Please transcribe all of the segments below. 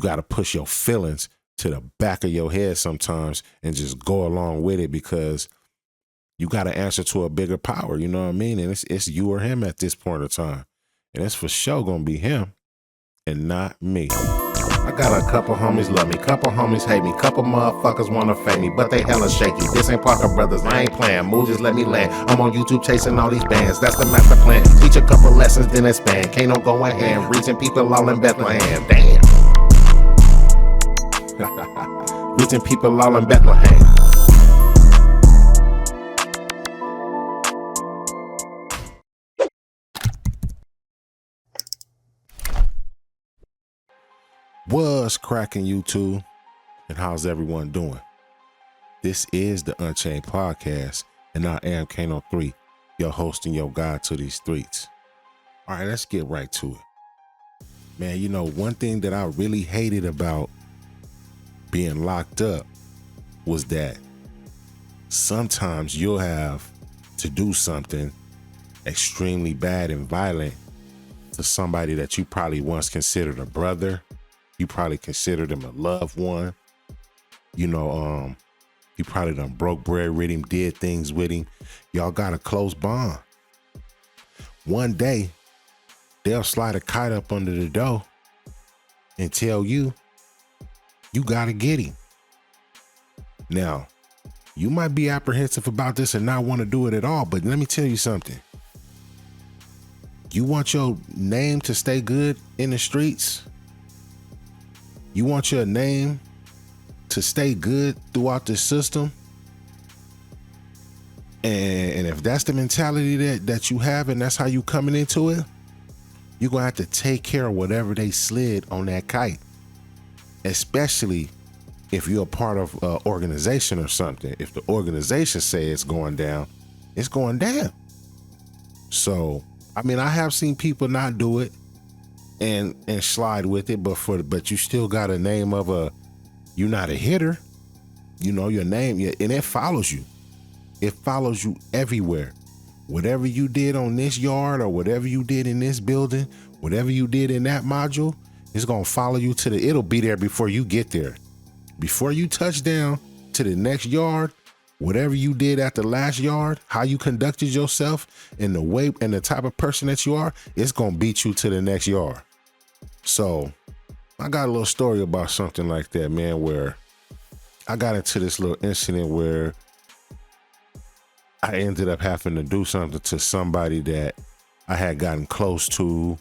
got to push your feelings to the back of your head sometimes and just go along with it, because you got to answer to a bigger power. You know what I mean? And it's you or him at this point in time. And it's for sure going to be him and not me. I got a couple homies love me, couple homies hate me, couple motherfuckers wanna fake me, but they hella shaky. This ain't Parker Brothers, I ain't playing. Move, just let me land. I'm on YouTube chasing all these bands. That's the master plan. Teach a couple lessons, then expand. Can't no go ahead. Reaching people all in Bethlehem. Damn. Reaching people all in Bethlehem. What's cracking, YouTube? And how's everyone doing? This is the Unchained Podcast, and I am Kano3, your host and your guide to these streets. All right, let's get right to it. Man, you know, one thing that I really hated about being locked up was that sometimes you'll have to do something extremely bad and violent to somebody that you probably once considered a brother. You probably considered him a loved one. You know, you probably done broke bread with him, did things with him. Y'all got a close bond. One day, they'll slide a kite up under the door and tell you, you gotta get him. Now, you might be apprehensive about this and not want to do it at all, but let me tell you something. You want your name to stay good in the streets? You want your name to stay good throughout the system? And if that's the mentality that you have and that's how you coming into it, you're going to have to take care of whatever they slid on that kite. Especially if you're a part of an organization or something. If the organization say it's going down, it's going down. So, I mean, I have seen people not do it and slide with it, but you still got a name of you're not a hitter. You know your name, and it follows you. It follows you everywhere. Whatever you did on this yard or whatever you did in this building, whatever you did in that module, it's gonna follow you it'll be there before you get there. Before you touch down to the next yard, whatever you did at the last yard, how you conducted yourself and the way and the type of person that you are, it's gonna beat you to the next yard. So I got a little story about something like that, man, where I got into this little incident where I ended up having to do something to somebody that I had gotten close to,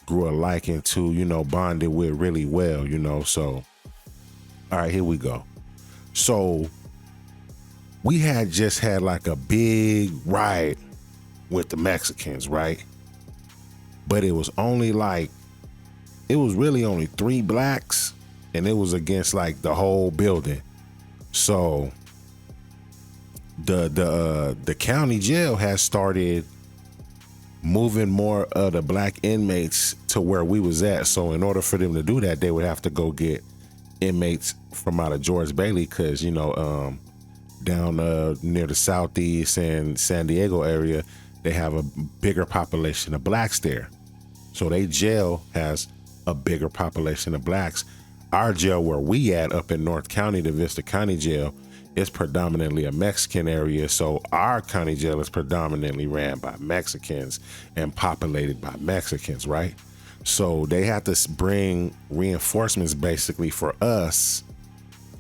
grew a liking to, you know, bonded with really well, you know. So, all right, here we go. So we had just had like a big riot with the Mexicans, right? But it was really only 3 blacks, and it was against like the whole building. So the county jail has started moving more of the black inmates to where we was at. So in order for them to do that, they would have to go get inmates from out of George Bailey, because, you know, down near the Southeast and San Diego area, they have a bigger population of blacks there. So they jail has a bigger population of blacks. Our jail where we at up in North County, the Vista County Jail, is predominantly a Mexican area. So our county jail is predominantly ran by Mexicans and populated by Mexicans, right? So they have to bring reinforcements basically for us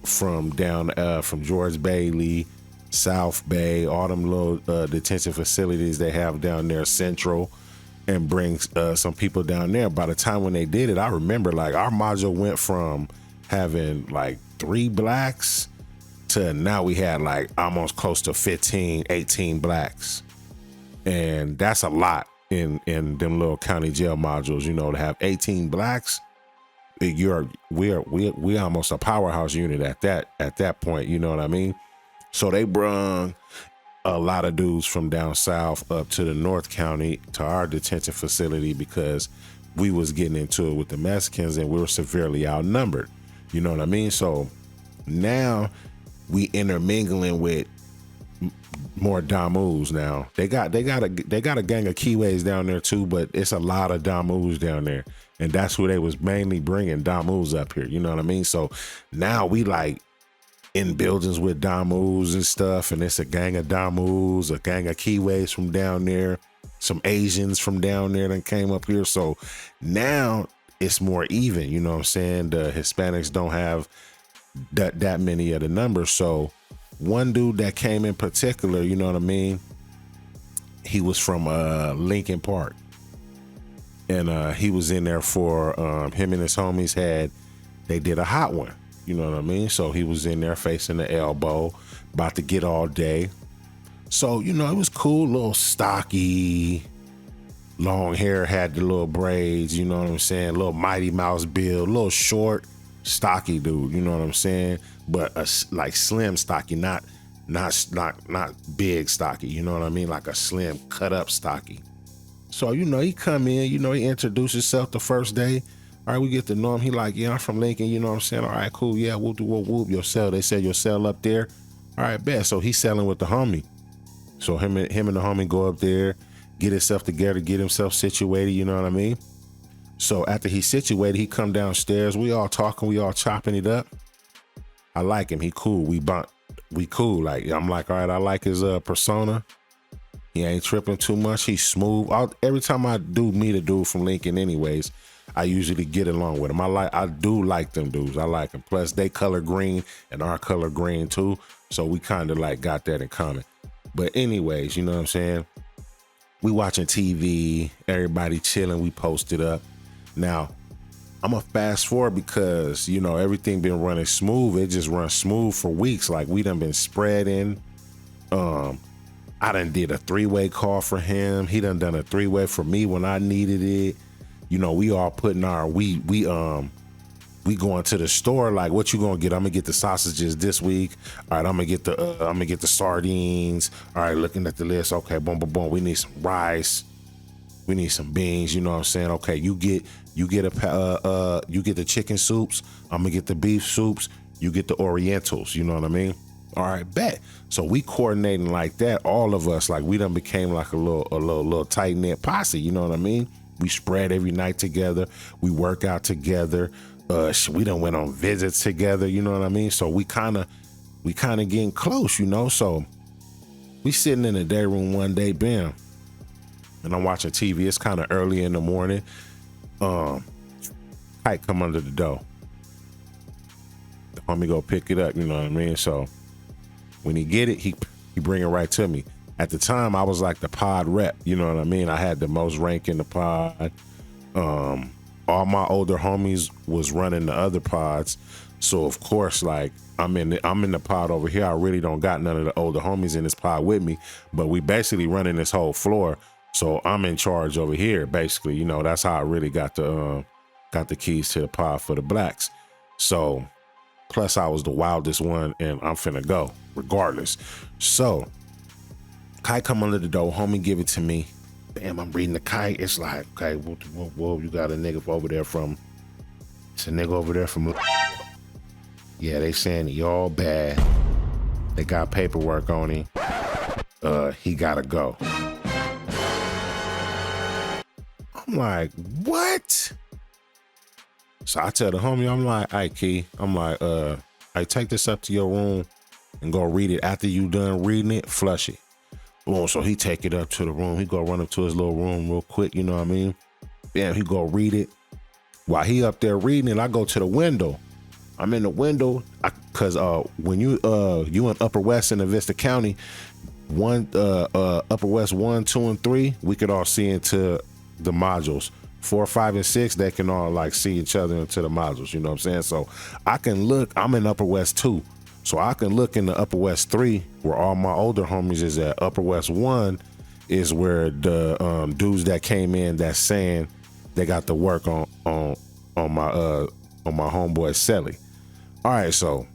from down from George Bailey, South Bay, all them little detention facilities they have down there, Central, and bring some people down there. By the time when they did it, I remember like our module went from having like 3 blacks to now we had like almost close to 15, 18 blacks. And that's a lot in them little county jail modules, you know, to have 18 blacks. We're almost a powerhouse unit at that point, you know what I mean? So they brung a lot of dudes from down south up to the North County to our detention facility because we was getting into it with the Mexicans and we were severely outnumbered. You know what I mean? So now we intermingling with more Damus now. They got a gang of Kiwis down there too, but it's a lot of Damus down there. And that's who they was mainly bringing Damus up here. You know what I mean? So now we like in buildings with Damus and stuff. And it's a gang of Damus, a gang of Kiwis from down there, some Asians from down there that came up here. So now it's more even, you know what I'm saying? The Hispanics don't have that many of the numbers. So one dude that came in particular, you know what I mean? He was from Lincoln Park. And he was in there for him and his homies they did a hot one. You know what I mean? So he was in there facing the elbow, about to get all day. So, you know, it was cool, little stocky, long hair, had the little braids, you know what I'm saying? Little Mighty Mouse build, little short, stocky dude, you know what I'm saying? But like slim stocky, not big stocky, you know what I mean? Like a slim cut up stocky. So, you know, he come in, you know, he introduced himself the first day. All right, we get to know him. He like, yeah, I'm from Lincoln, you know what I'm saying? All right, cool, yeah, we'll do whoop your cell. They said your cell up there. All right, bet. So he's selling with the homie. So him and the homie go up there, get himself together, get himself situated, you know what I mean? So after he's situated, he come downstairs. We all talking, we all chopping it up. I like him, he cool, we cool. Like, I'm like, all right, I like his persona. He ain't tripping too much, he's smooth. Every time I do meet a dude from Lincoln anyways, I usually get along with him. I do like them dudes, I like them. Plus they color green and our color green too. So we kind of like got that in common. But anyways, you know what I'm saying? We watching TV, everybody chilling, we posted up. Now, I'm gonna fast forward because, you know, everything been running smooth. It just runs smooth for weeks. Like we done been spreading. I done did a 3-way call for him. He done a 3-way for me when I needed it. You know, we all putting we going to the store. Like, what you gonna get? I'm gonna get the sausages this week. All right, I'm gonna get the sardines. All right, looking at the list. Okay, boom, boom, boom. We need some rice. We need some beans. You know what I'm saying? Okay, you get the chicken soups. I'm gonna get the beef soups. You get the Orientals. You know what I mean? All right, bet. So we coordinating like that. All of us, like we done became like a little tight knit posse. You know what I mean? We spread every night together. We work out together. We done went on visits together, you know what I mean? So we kind of getting close, you know? So we sitting in the day room one day, bam, and I'm watching TV. It's kind of early in the morning. Ike come under the door. The homie go pick it up, you know what I mean? So when he get it, he bring it right to me. At the time, I was like the pod rep, you know what I mean? I had the most rank in the pod. All my older homies was running the other pods. So of course, like I'm in the pod over here. I really don't got none of the older homies in this pod with me, but we basically running this whole floor. So I'm in charge over here, basically. You know, that's how I really got the keys to the pod for the blacks. So plus I was the wildest one and I'm finna go regardless. So Kai come under the door, homie give it to me. Bam, I'm reading the kite. It's like, okay, whoa, you got a nigga over there from, it's a nigga over there from, yeah, they saying he all bad. They got paperwork on him. He gotta go. I'm like, what? So I tell the homie, I'm like, all right, Key, I'm like, I take this up to your room and go read it. After you done reading it, flush it. Boom, so he take it up to the room. He go run up to his little room real quick, you know what I mean? Bam, he go read it. While he up there reading it, I go to the window. I'm in the window, cause when you in Upper West in the Vista County, Upper West 1, 2, and 3, we could all see into the modules. 4, 5, and 6, they can all like see each other into the modules, you know what I'm saying? So I can look, I'm in Upper West 2. So I can look in the Upper West 3, where all my older homies is at. Upper West 1 is where the dudes that came in that's saying they got to work on my homeboy Selly. All right, so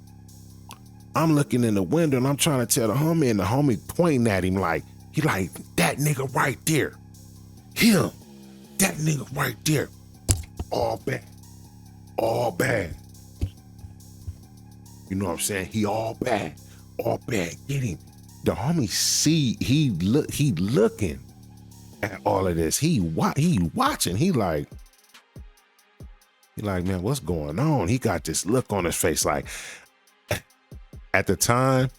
I'm looking in the window and I'm trying to tell the homie, and the homie pointing at him like, he like, that nigga right there. Him. That nigga right there. All bad. All bad. You know what I'm saying? He all bad. All bad. Get him. The homie see, he looking at all of this. He watching. He like, He like, man, what's going on? He got this look on his face. Like, at the time,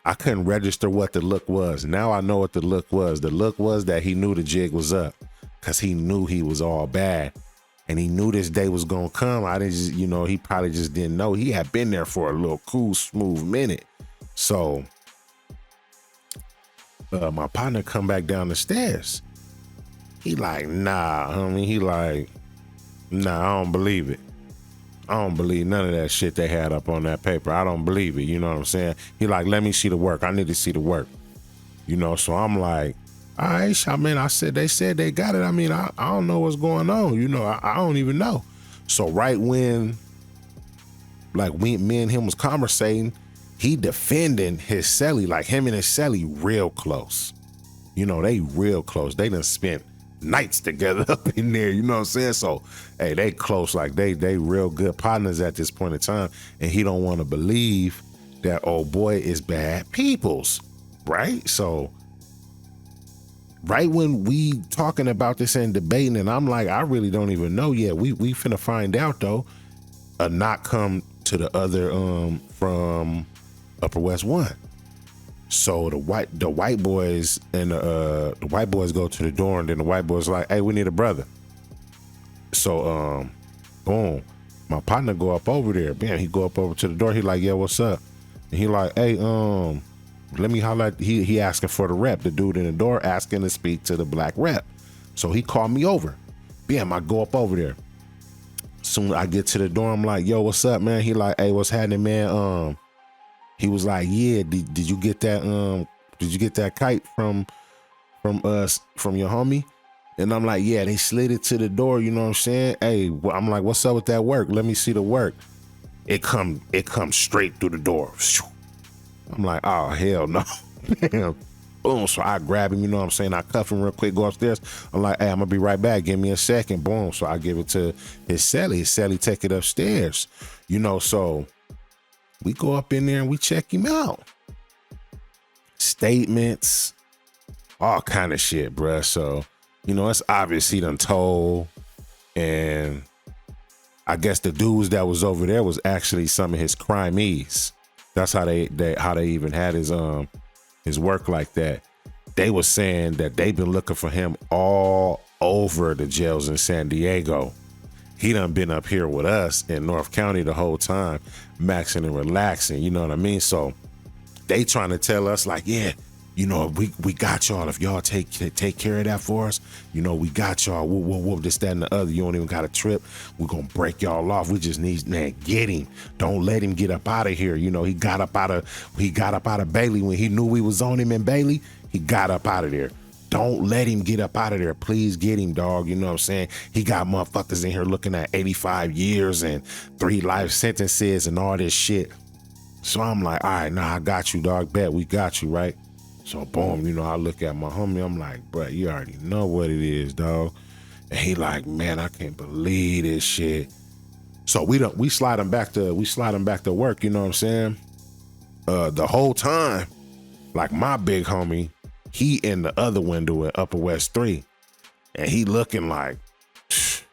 I couldn't register what the look was. Now I know what the look was. The look was that he knew the jig was up because he knew he was all bad. And he knew this day was going to come. I didn't just, he probably just didn't know. He had been there for a little cool, smooth minute. So my partner come back down the stairs. He like, nah, homie. He like, nah, I don't believe it. I don't believe none of that shit they had up on that paper. I don't believe it. You know what I'm saying? He like, let me see the work. I need to see the work. So I'm like, all right, man, they said they got it. I mean, I don't know what's going on. I don't even know. So right when, me and him was conversating, he defending his celly, like him and his celly real close. They real close. They done spent nights together up in there, you know what I'm saying? So, hey, they close, like they real good partners at this point in time. And he don't want to believe that old boy is bad peoples, right? So, right when we talking about this and debating, and I'm like, I really don't even know yet. We finna find out though. A knock come to the other from Upper West 1. So the white boys and the white boys go to the door, and then the white boys like, hey, we need a brother. So boom, my partner go up over there. Bam, he go up over to the door. He like, yeah, what's up? And he like, hey, let me holler at, he asking for the rep, the dude in the door asking to speak to the black rep. So he called me over. Bam, I go up over there. Soon I get to the door, I'm like, yo, what's up, man? He like, hey, what's happening, man? He was like, yeah, did you get that kite from your homie? And I'm like, yeah, they slid it to the door, you know what I'm saying? Hey, I'm like, what's up with that work? Let me see the work. It come straight through the door. I'm like, oh, hell no. Boom. So I grab him, you know what I'm saying? I cuff him real quick, go upstairs. I'm like, hey, I'm gonna be right back. Give me a second. Boom. So I give it to his celly. His celly take it upstairs. So we go up in there and we check him out. Statements, all kind of shit, bruh. So, it's obvious he done told. And I guess the dudes that was over there was actually some of his crimees. That's how they even had his work like that. They was saying that they've been looking for him all over the jails in San Diego. He done been up here with us in North County the whole time, maxing and relaxing, you know what I mean? So they trying to tell us like, yeah, we got y'all. If y'all take care of that for us, we got y'all. Whoop, this, that, and the other. You don't even got a trip. We're going to break y'all off. We just need, man, get him. Don't let him get up out of here. He got up out of Bailey when he knew we was on him in Bailey. He got up out of there. Don't let him get up out of there. Please get him, dog. You know what I'm saying? He got motherfuckers in here looking at 85 years and 3 life sentences and all this shit. So I'm like, all right, nah, I got you, dog. Bet we got you, right? So boom, I look at my homie. I'm like, bro, you already know what it is, dog. And he like, man, I can't believe this shit. So we slide him back to work. You know what I'm saying? The whole time, like my big homie, he in the other window at Upper West 3, and he looking like, psh.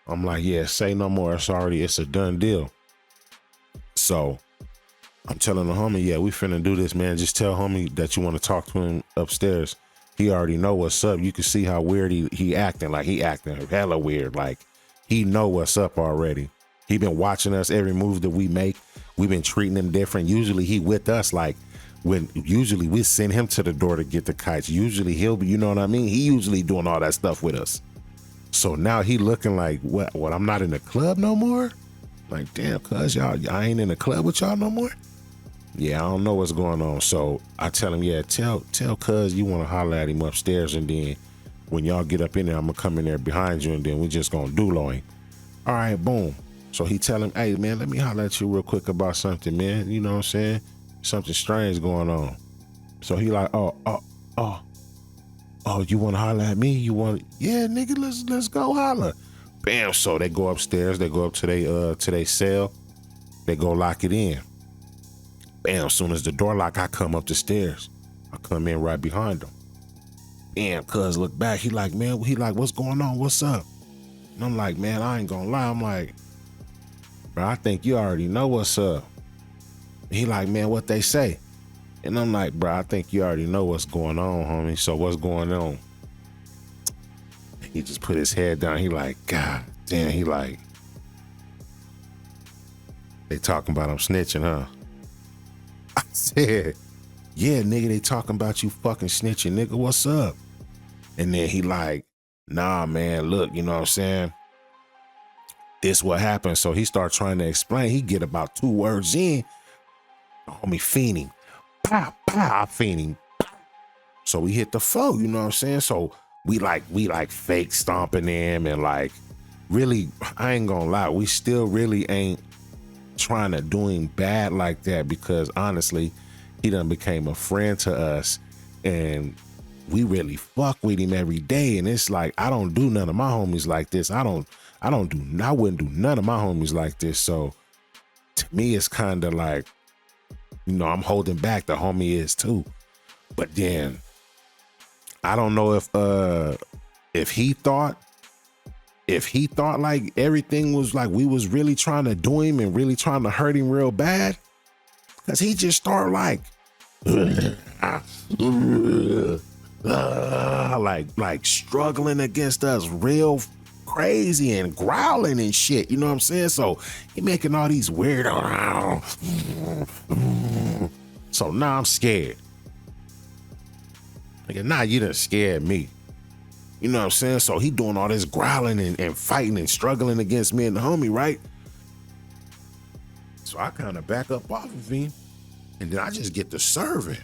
I'm like, yeah, say no more. It's a done deal. So I'm telling the homie, yeah, we finna do this, man. Just tell homie that you want to talk to him upstairs. He already know what's up. You can see how weird he acting. Like he acting hella weird. Like he know what's up already. He been watching us every move that we make. We've been treating him different. Usually he with us, like usually we send him to the door to get the kites. Usually he'll be, you know what I mean? He usually doing all that stuff with us. So now he looking like, what, I'm not in the club no more? Like, damn, cuz I ain't in the club with y'all no more? Yeah, I don't know what's going on. So I tell him, yeah, tell cuz you want to holler at him upstairs, and then when y'all get up in there, I'm gonna come in there behind you, and then we just gonna dulo him. All right, boom. So he tell him, hey man, let me holler at you real quick about something, man. You know what I'm saying? Something strange going on. So he like, oh, you want to holler at me? Yeah, nigga, let's go holler. Bam. So they go upstairs. They go up to their cell. They go lock it in. Bam. As soon as the door lock, I come up the stairs. I come in right behind him. Bam. Cuz look back. He like, man. He like, what's going on? What's up? And I'm like, man, I ain't gonna lie. I'm like, bro, I think you already know what's up. He like, man, what they say? And I'm like, bro, I think you already know what's going on, homie. So what's going on? He just put his head down. He like, God damn. He like, they talking about I'm snitching, huh? I said, yeah, nigga, they talking about you fucking snitching, nigga. What's up? And then he like, nah, man, look, you know what I'm saying? This what happened. So he start trying to explain. He get about 2 words in. Homie fiending. Pow, pow, fiending. So we hit the flow, you know what I'm saying? So we like fake stomping him and like really, I ain't gonna lie, we still really ain't trying to do him bad like that because honestly, he done became a friend to us and we really fuck with him every day. And it's like, I don't do none of my homies like this. I wouldn't do none of my homies like this. So to me, it's kind of like, you know, I'm holding back. The homie is too. But then I don't know if he thought like everything was like we was really trying to do him and really trying to hurt him real bad. Cause he just started like struggling against us real crazy and growling and shit. You know what I'm saying? So he making all these weird. So now I'm scared. Nigga, nah, you done scared me. You know what I'm saying? So he doing all this growling and fighting and struggling against me and the homie, right? So I kind of back up off of him and then I just get to serving.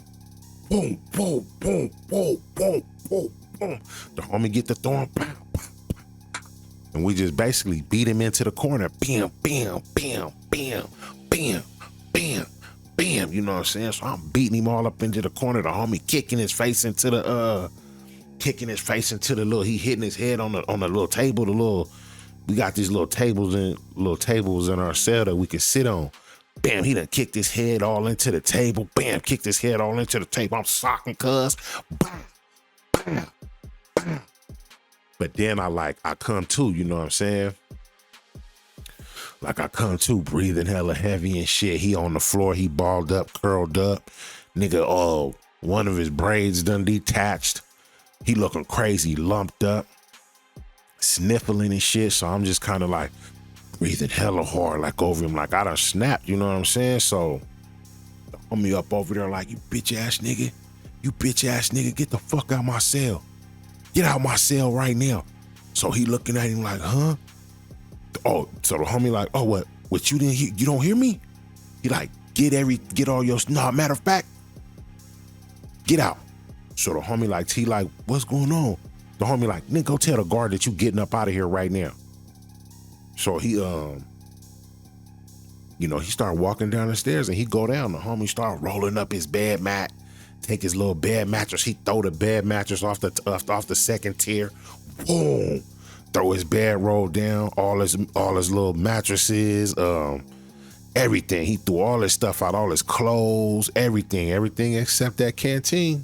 Boom, boom, boom, boom, boom, boom, boom. The homie get to throwing pow, pow, pow. And we just basically beat him into the corner. Bam, bam, bam, bam, bam, bam, bam. You know what I'm saying? So I'm beating him all up into the corner. The homie kicking his face into the little, he hitting his head on the little table, we got these little tables in our cell that we can sit on. Bam, he done kicked his head all into the table. Bam, kicked his head all into the table. I'm socking cuz. Bam, bam, bam. But then I come to, you know what I'm saying? Like I come to breathing hella heavy and shit. He on the floor, he balled up, curled up. Nigga, one of his braids done detached. He looking crazy, lumped up, sniffling and shit. So I'm just kind of like breathing hella hard, like over him, like I done snapped, you know what I'm saying? So the homie up over there like, you bitch ass nigga, get the fuck out my cell. Get out my cell right now. So he looking at him like, huh? Oh, so the homie like, oh, what you didn't hear? You don't hear me? He like, get all your, nah, matter of fact, get out. So the homie like, what's going on? The homie like, nigga, go tell the guard that you getting up out of here right now. So he, he started walking down the stairs and he go down. The homie started rolling up his bed mat, take his little bed mattress. He throw the bed mattress off the second tier. Boom. Throw his bed roll down, all his little mattresses, everything. He threw all his stuff out, all his clothes, everything except that canteen.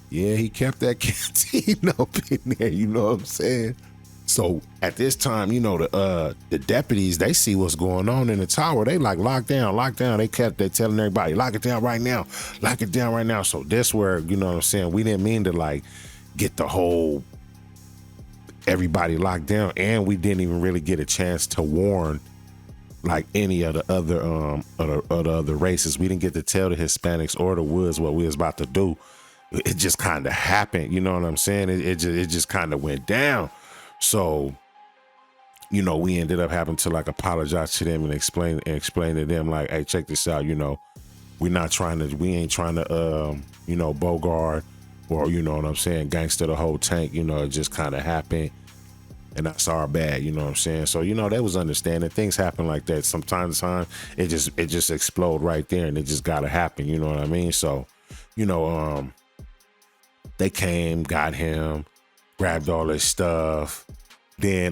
Yeah, he kept that canteen up in there, you know what I'm saying? So at this time, the deputies, they see what's going on in the tower. They like, lock down. They telling everybody, lock it down right now. So this where, you know what I'm saying, we didn't mean to like get the whole everybody locked down, and we didn't even really get a chance to warn like any of the other races. We didn't get to tell the Hispanics or the Woods what we was about to do. It just kind of happened, you know what I'm saying? It just kind of went down. So, we ended up having to like apologize to them and explain to them like, hey, check this out, we ain't trying to bogart or, you know what I'm saying, gangster the whole tank, it just kind of happened. And that's our bad, you know what I'm saying? So, they was understanding. Things happen like that. Sometimes it just explode right there and it just gotta happen, you know what I mean? So, they came, got him, grabbed all his stuff. Then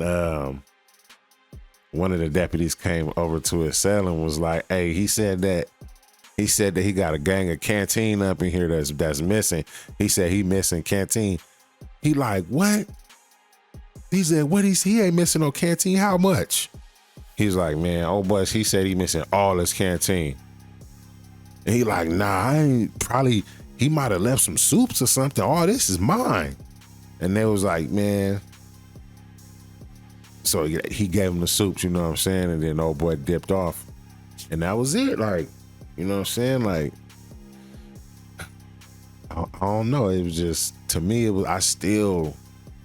one of the deputies came over to his cell and was like, hey, he said that he got a gang of canteen up in here that's missing. He said he missing canteen. He like, what? He said, what he ain't missing no canteen. How much? He's like, man, old boy, he said he missing all his canteen. And he like, nah, I ain't probably, he might have left some soups or something. All this is mine. And they was like, man. So he gave him the soups, you know what I'm saying? And then old boy dipped off. And that was it. Like, you know what I'm saying? Like, I don't know. It was just, to me, I still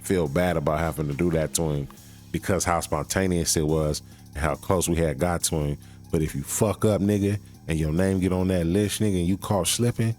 feel bad about having to do that to him because how spontaneous it was and how close we had got to him. But if you fuck up, nigga, and your name get on that list, nigga, and you caught slipping,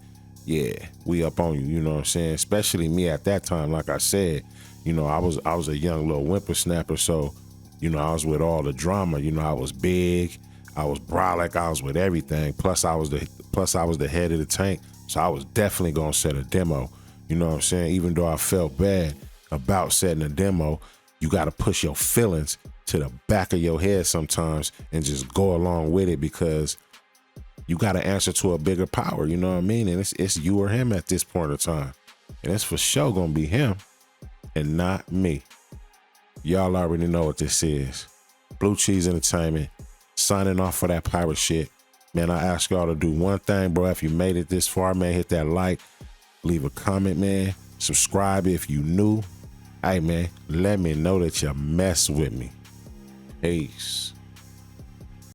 yeah, we up on you, you know what I'm saying? Especially me at that time, like I said, you know, I was a young little whippersnapper, so, you know, I was with all the drama. You know, I was big, I was brolic, I was with everything. Plus I was the head of the tank, so I was definitely gonna set a demo. You know what I'm saying? Even though I felt bad about setting a demo, you gotta push your feelings to the back of your head sometimes and just go along with it because you gotta answer to a bigger power, you know what I mean? And it's you or him at this point in time. And it's for sure gonna be him and not me. Y'all already know what this is. Blue Cheese Entertainment, signing off for that pirate shit. Man, I ask y'all to do one thing, bro. If you made it this far, man, hit that like, leave a comment, man. Subscribe if you new. Hey, man, let me know that you mess with me. Peace.